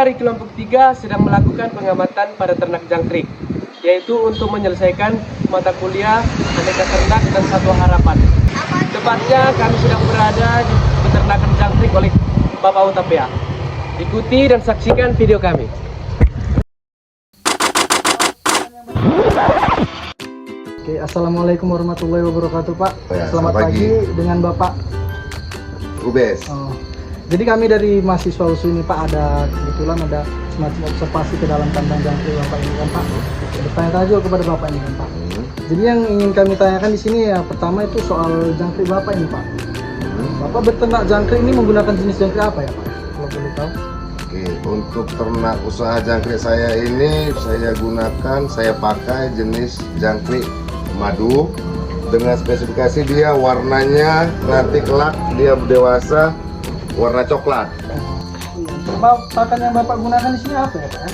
dari kelompok 3 sedang melakukan pengamatan pada ternak jangkrik, yaitu untuk menyelesaikan mata kuliah aneka ternak dan satwa harapan. Tepatnya kami sedang berada di peternakan jangkrik oleh Bapak Utapea. Ikuti dan saksikan video kami. Oke, assalamualaikum warahmatullahi wabarakatuh, Pak. Ya, Selamat pagi dengan Bapak Ubes. Jadi kami dari mahasiswa USU ini, Pak, kebetulan ada semacam observasi ke dalam kandang jangkrik Bapak ini kan, Pak. Bertanya-tanya kepada Bapak ini kan, Pak. Jadi yang ingin kami tanyakan di sini ya, pertama itu soal jangkrik Bapak ini, Pak. Bapak beternak jangkrik ini menggunakan jenis jangkrik apa ya, Pak? Kalau boleh tahu. Oke, untuk ternak usaha jangkrik saya ini saya pakai jenis jangkrik madu dengan spesifikasi dia warnanya nanti kelak dia dewasa warna coklat. Pakan yang Bapak gunakan di sini apa ya, Pak?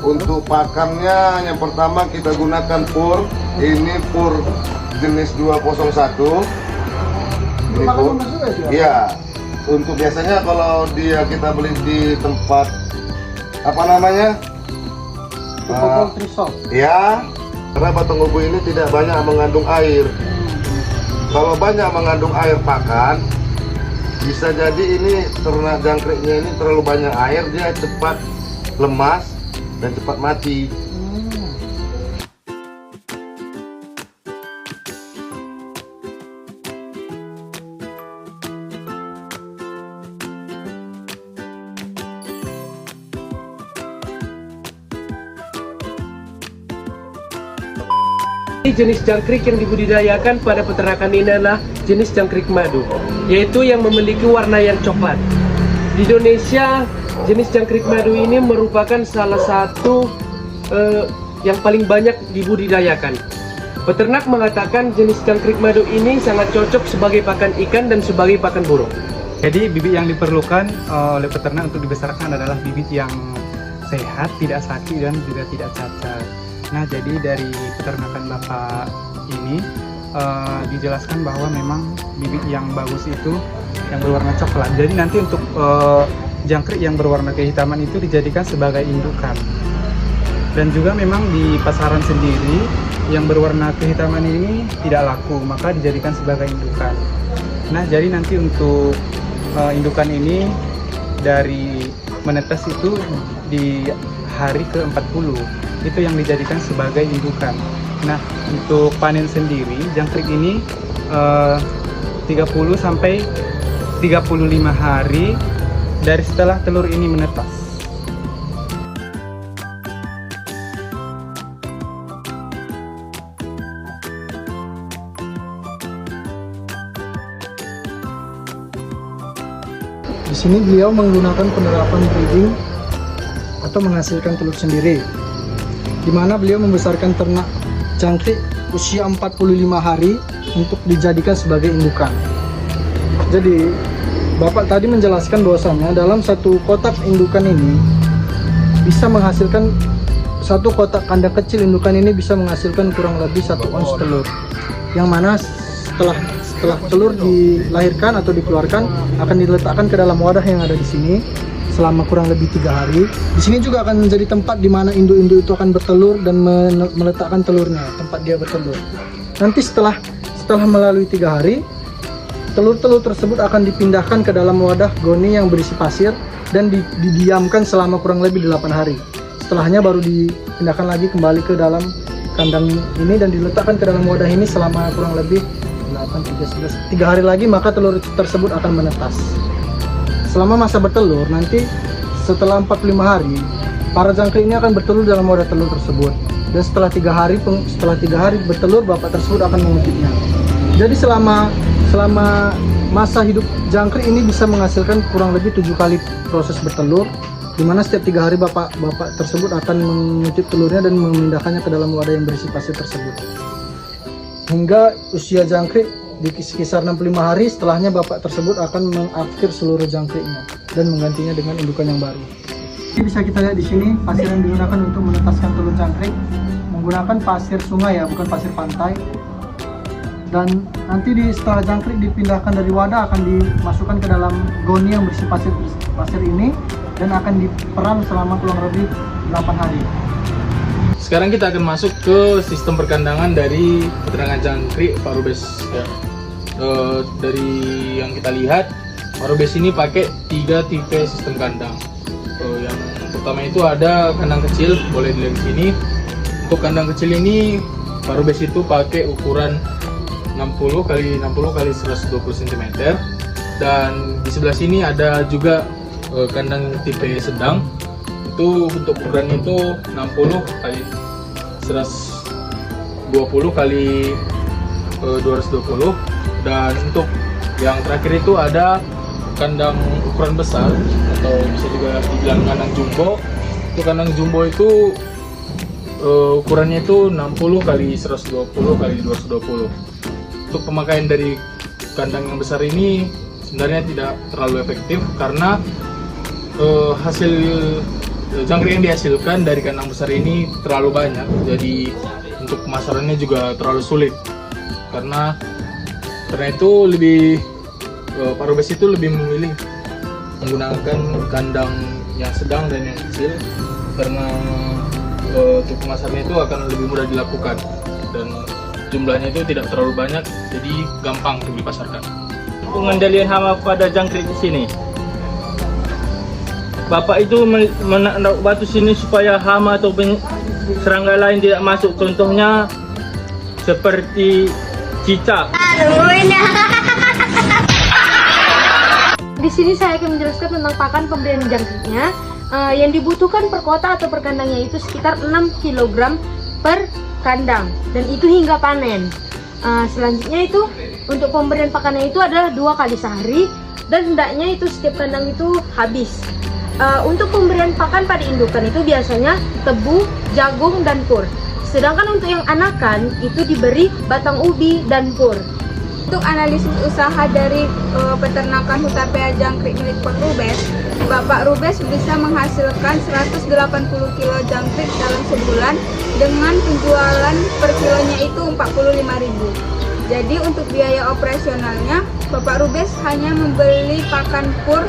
Untuk pakannya yang pertama kita gunakan pur. Ini pur jenis 201. Ini pur. Iya. Untuk biasanya kalau kita beli di tempat apa namanya? Poultry shop. Ya. Karena batang ubu ini tidak banyak mengandung air. Kalau banyak mengandung air pakan, bisa jadi ini ternak jangkriknya ini terlalu banyak air, dia cepat lemas dan cepat mati. Jenis jangkrik yang dibudidayakan pada peternakan ini adalah jenis jangkrik madu, yaitu yang memiliki warna yang coklat. Di Indonesia, jenis jangkrik madu ini merupakan salah satu yang paling banyak dibudidayakan. Peternak mengatakan jenis jangkrik madu ini sangat cocok sebagai pakan ikan dan sebagai pakan burung. Jadi bibit yang diperlukan oleh peternak untuk dibesarkan adalah bibit yang sehat, tidak sakit dan juga tidak cacat. Nah, jadi dari peternakan Bapak ini dijelaskan bahwa memang bibit yang bagus itu yang berwarna coklat. Jadi nanti untuk jangkrik yang berwarna kehitaman itu dijadikan sebagai indukan. Dan juga memang di pasaran sendiri yang berwarna kehitaman ini tidak laku, maka dijadikan sebagai indukan. Nah, jadi nanti untuk indukan ini dari menetas itu di hari ke-40 itu yang dijadikan sebagai indukan. Nah, untuk panen sendiri jangkrik ini 30 sampai 35 hari dari setelah telur ini menetas. Di sini beliau menggunakan penerapan breeding atau menghasilkan telur sendiri, di mana beliau membesarkan ternak jangkrik usia 45 hari untuk dijadikan sebagai indukan. Jadi Bapak tadi menjelaskan bahwasannya dalam satu kotak indukan ini bisa menghasilkan, satu kotak kandang kecil indukan ini bisa menghasilkan kurang lebih 1 ons telur, yang mana setelah telur dilahirkan atau dikeluarkan akan diletakkan ke dalam wadah yang ada di sini selama kurang lebih 3 hari. Di sini juga akan menjadi tempat di mana induk-induk itu akan bertelur dan meletakkan telurnya, tempat dia bertelur. Nanti setelah melalui 3 hari, telur-telur tersebut akan dipindahkan ke dalam wadah goni yang berisi pasir dan didiamkan selama kurang lebih 8 hari. Setelahnya baru dipindahkan lagi kembali ke dalam kandang ini dan diletakkan ke dalam wadah ini selama kurang lebih 3 hari lagi, maka telur tersebut akan menetas. Selama masa bertelur, nanti setelah 45 hari, para jangkrik ini akan bertelur dalam wadah telur tersebut. Dan setelah 3 hari bertelur, bapak tersebut akan mengutipnya. Jadi selama masa hidup jangkrik ini bisa menghasilkan kurang lebih 7 kali proses bertelur, di mana setiap 3 hari bapak tersebut akan mengutip telurnya dan memindahkannya ke dalam wadah yang berisi pasir tersebut. Hingga usia jangkrik di sekitar 65 hari, setelahnya bapak tersebut akan mengakhir seluruh jangkriknya dan menggantinya dengan indukan yang baru. Ini bisa kita lihat di sini pasir yang digunakan untuk menetaskan telur jangkrik menggunakan pasir sungai ya, bukan pasir pantai. Dan nanti setelah jangkrik dipindahkan dari wadah akan dimasukkan ke dalam goni yang berisi pasir ini dan akan diperam selama kurang lebih 8 hari. Sekarang kita akan masuk ke sistem perkandangan dari peternakan jangkrik Pak Rubes ya. Dari yang kita lihat, Pak Rubes ini pakai 3 tipe sistem kandang. Yang pertama itu ada kandang kecil, boleh dilihat di sini. Untuk kandang kecil ini Pak Rubes itu pakai ukuran 60 x 60 x 120 cm. Dan di sebelah sini ada juga kandang tipe sedang. Itu untuk ukuran itu 60 x 120 x 220. Dan untuk yang terakhir itu ada kandang ukuran besar atau bisa juga dibilang kandang jumbo. Itu kandang jumbo itu ukurannya itu 60 x 120 x 220. Untuk pemakaian dari kandang yang besar ini sebenarnya tidak terlalu efektif karena hasil jangkrik yang dihasilkan dari kandang besar ini terlalu banyak. Jadi untuk pemasarannya juga terlalu sulit karena itu lebih Pak Rubes itu lebih memilih menggunakan kandang yang sedang dan yang kecil karena untuk pemasarannya itu akan lebih mudah dilakukan dan jumlahnya itu tidak terlalu banyak, jadi gampang untuk dipasarkan. Pengendalian hama pada jangkrik di sini, Bapak itu menaruh batu sini supaya hama atau serangga lain tidak masuk. Contohnya seperti cicak. Di sini saya akan menjelaskan tentang pakan pemberian jangkriknya. Yang dibutuhkan per kota atau per kandangnya itu sekitar 6 kg per kandang dan itu hingga panen. Selanjutnya itu untuk pemberian pakannya itu adalah 2 kali sehari dan hendaknya itu setiap kandang itu habis. Untuk pemberian pakan pada indukan itu biasanya tebu, jagung, dan pur. Sedangkan untuk yang anakan itu diberi batang ubi dan pur. Untuk analisis usaha dari peternakan Hutapea jangkrik milik Pak Rubes, Bapak Rubes bisa menghasilkan 180 kilo jangkrik dalam sebulan dengan penjualan per kilonya itu 45.000. Jadi untuk biaya operasionalnya, Bapak Rubes hanya membeli pakan pur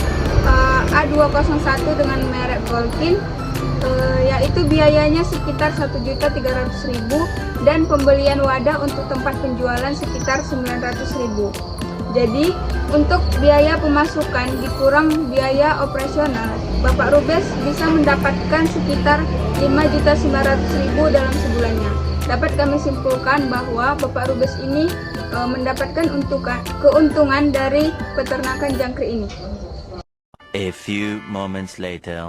A201 dengan merek Golkin, yaitu biayanya sekitar 1.300.000 dan pembelian wadah untuk tempat penjualan sekitar 900.000. Jadi untuk biaya pemasukan dikurang biaya operasional, Bapak Rubes bisa mendapatkan sekitar 5.900.000 dalam sebulannya. Dapat kami simpulkan bahwa Bapak Rubes ini mendapatkan keuntungan dari peternakan jangkrik ini. A few moments later.